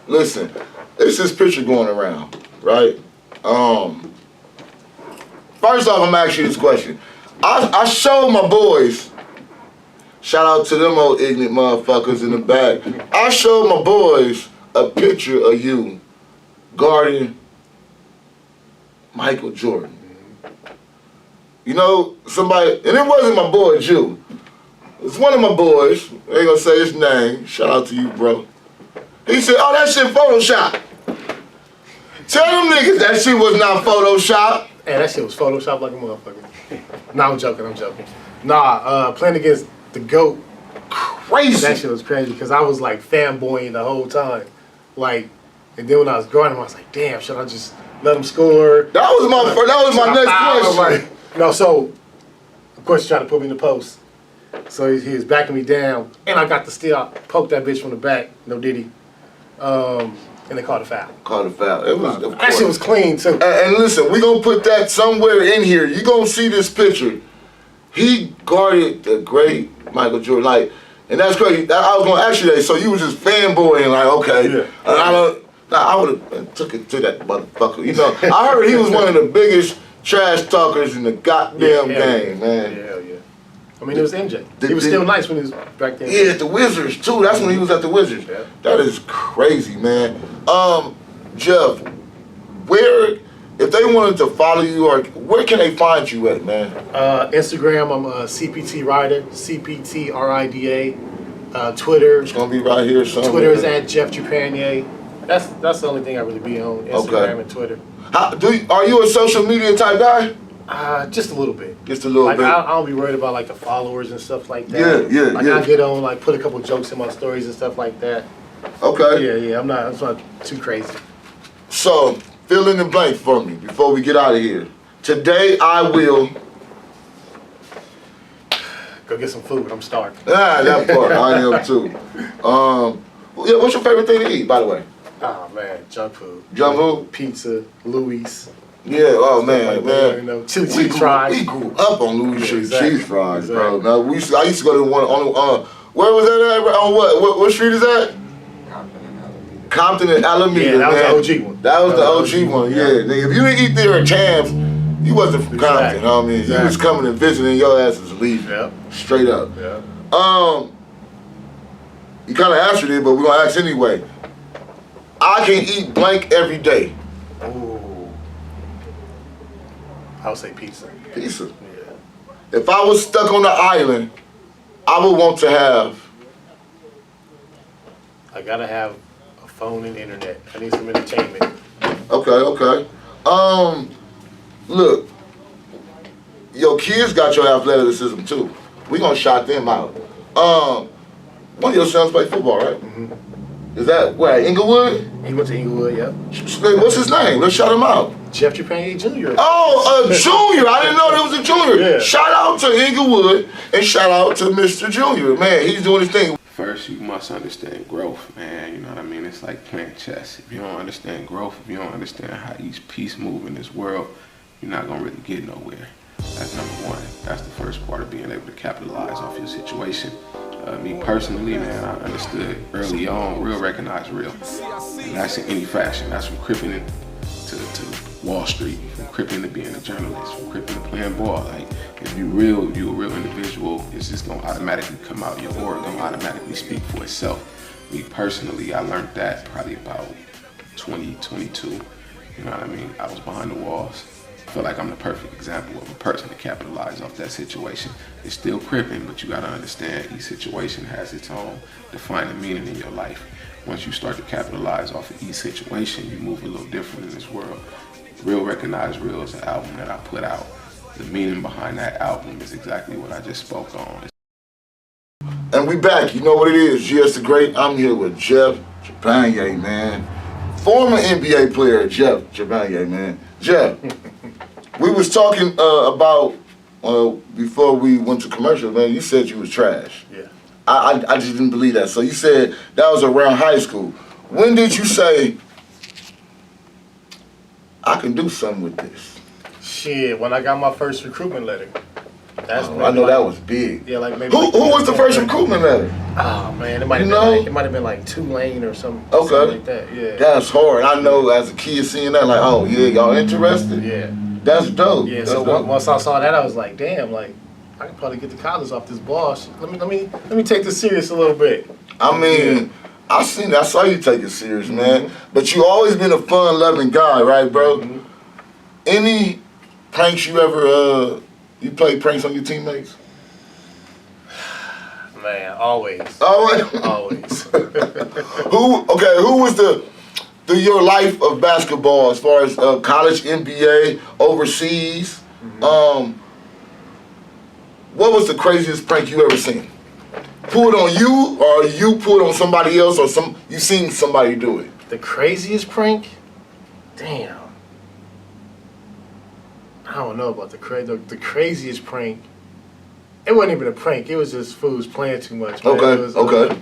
Listen, it's this picture going around, right? First off, I'm asking you this question. I showed my boys, shout out to them old ignorant motherfuckers in the back. I showed my boys a picture of you guarding Michael Jordan. You know, somebody, and it wasn't my boy Jew. It's one of my boys, I ain't gonna say his name, shout out to you, bro. He said, oh, that shit Photoshop. Tell them niggas that shit was not Photoshop. Hey, that shit was Photoshop like a motherfucker. Nah, I'm joking. Nah, playing against the GOAT, Crazy. that shit was crazy because I was like fanboying the whole time. Like, and then when I was guarding him, I was like, damn, should I just let him score? That was my next question. Like, no, so, of course, he tried to put me in the post. So he was backing me down, and I got the steal. I poked that bitch from the back, no diddy. And they called a foul. Called a foul. It was, that shit was clean, too. And listen, we gonna put that somewhere in here. You gonna see this picture. He guarded the great Michael Jordan. Like, and that's crazy. I was gonna ask you that. So you was just fanboying, like, okay. Yeah. I would have took it to that motherfucker. You know, I heard he was one of the biggest trash talkers in the goddamn game, man. Yeah. I mean, it was MJ. He was still nice when he was back there. Yeah, at the Wizards, too. That's when he was at the Wizards. Yeah. That is crazy, man. Jeff, if they wanted to follow you, or where can they find you at, man? Instagram, I'm a CPT Rider, CPTRIDA. Twitter. It's going to be right here somewhere. Twitter is at Jeff Trepagnier. That's the only thing I really be on, Instagram and Twitter. Are you a social media type guy? Just a little bit. Just a little bit. I don't be worried about like the followers and stuff like that. Yeah. I get on, like put a couple jokes in my stories and stuff like that. Okay. Yeah. I'm not too crazy. So fill in the blank for me before we get out of here. Today I will go get some food. I'm starving. That part. I am too. What's your favorite thing to eat, by the way? Oh man, junk food. Junk food? Pizza, Louis. Yeah, oh man, man. You know, cheese fries. We grew up on Louis cheese fries, exactly. bro. Now I used to go to the one on where was that at? On what street is that? Compton and Alameda. Yeah, that was man. the OG one. That was the OG one. Yeah, nigga. If you didn't eat there at Cam's, you wasn't from Compton. You know what I mean? You was coming and visiting, your ass was leaving. Yep. Straight up. Yeah. You kind of answered it, but we're gonna ask anyway. I can eat blank every day. Ooh. I would say pizza. Pizza. Yeah. If I was stuck on the island, I would want to have. I gotta have a phone and internet. I need some entertainment. Okay. Look, your kids got your athleticism too. We gonna shout them out. One of your sons play football, right? Mm-hmm. Is that where, Inglewood? He went to Inglewood, yep. What's his name? Let's shout him out. Jeff Trepagnier Jr. Oh, a junior. I didn't know there was a junior. Yeah. Shout out to Inglewood and shout out to Mr. Junior. Man, he's doing his thing. First, you must understand growth, man. You know what I mean? It's like playing chess. If you don't understand growth, if you don't understand how each piece moves in this world, you're not going to really get nowhere. That's number one. That's the first part of being able to capitalize off your situation. Me personally, man, I understood early on, real recognize real. And that's in any fashion. That's from cripping to Wall Street, from cripping to being a journalist, from cripping to playing ball. Like, if you a real individual, it's just gonna automatically come out. Your aura gonna automatically speak for itself. Me personally, I learned that probably about 2022. You know what I mean? I was behind the walls. I feel like I'm the perfect example of a person to capitalize off that situation. It's still cripping, but you gotta understand each situation has its own defining meaning in your life. Once you start to capitalize off of each situation, you move a little different in this world. Real Recognize Real is an album that I put out. The meaning behind that album is exactly what I just spoke on. And we back. You know what it is. Gsthagreat. I'm here with Jeff Trepagnier, man. Former NBA player, Jeff Trepagnier, man. Jeff, we was talking about, before we went to commercial, man, you said you was trash. Yeah. I just didn't believe that. So you said that was around high school. When did you say, I can do something with this? Shit, when I got my first recruitment letter. That's I know that was big. Yeah, like maybe. Who was the first recruitment letter? Oh man, it might have been like Tulane or something. Okay. Something like that. Yeah. That's hard. I know as a kid seeing that, like, oh yeah, y'all interested? Yeah. That's dope. Yeah. That's So dope. once I saw that, I was like, damn, like I could probably get the college off this ball. Let me take this serious a little bit. I mean, I saw you take it serious, man. But you always been a fun-loving guy, right, bro? Any pranks you ever you played pranks on your teammates? Man, always. Always. Always. Who was your life of basketball as far as college, NBA, overseas? What was the craziest prank you ever seen? Pulled on you, or you pulled on somebody else, or you seen somebody do it? The craziest prank? Damn. I don't know about the craziest prank. It wasn't even a prank. It was just fools playing too much. Man. Okay.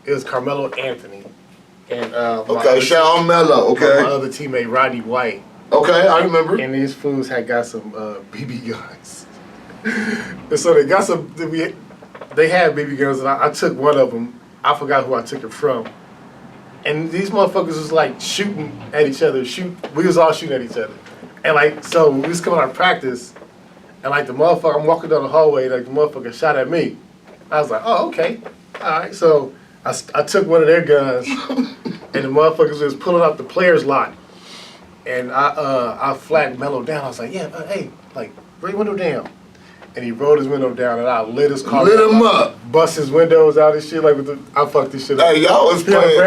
It was Carmelo Anthony and Sean Mello. Okay. My other teammate Rodney White. Okay, I remember. And these fools had got some BB guns. And so they got some. They had BB guns, and I took one of them. I forgot who I took it from. And these motherfuckers was like shooting at each other. We was all shooting at each other. And like, so we was coming out of practice, and like the motherfucker, I'm walking down the hallway, like the motherfucker shot at me. I was like, oh, okay, all right. So I took one of their guns, and the motherfuckers was pulling out the players lot, and I flagged Mello down. I was like, yeah, hey, like, bring window down. And he rolled his window down, and I lit his car. Lit him up. Bust his windows out and shit. Like, I fucked this shit up. Hey, y'all was playing.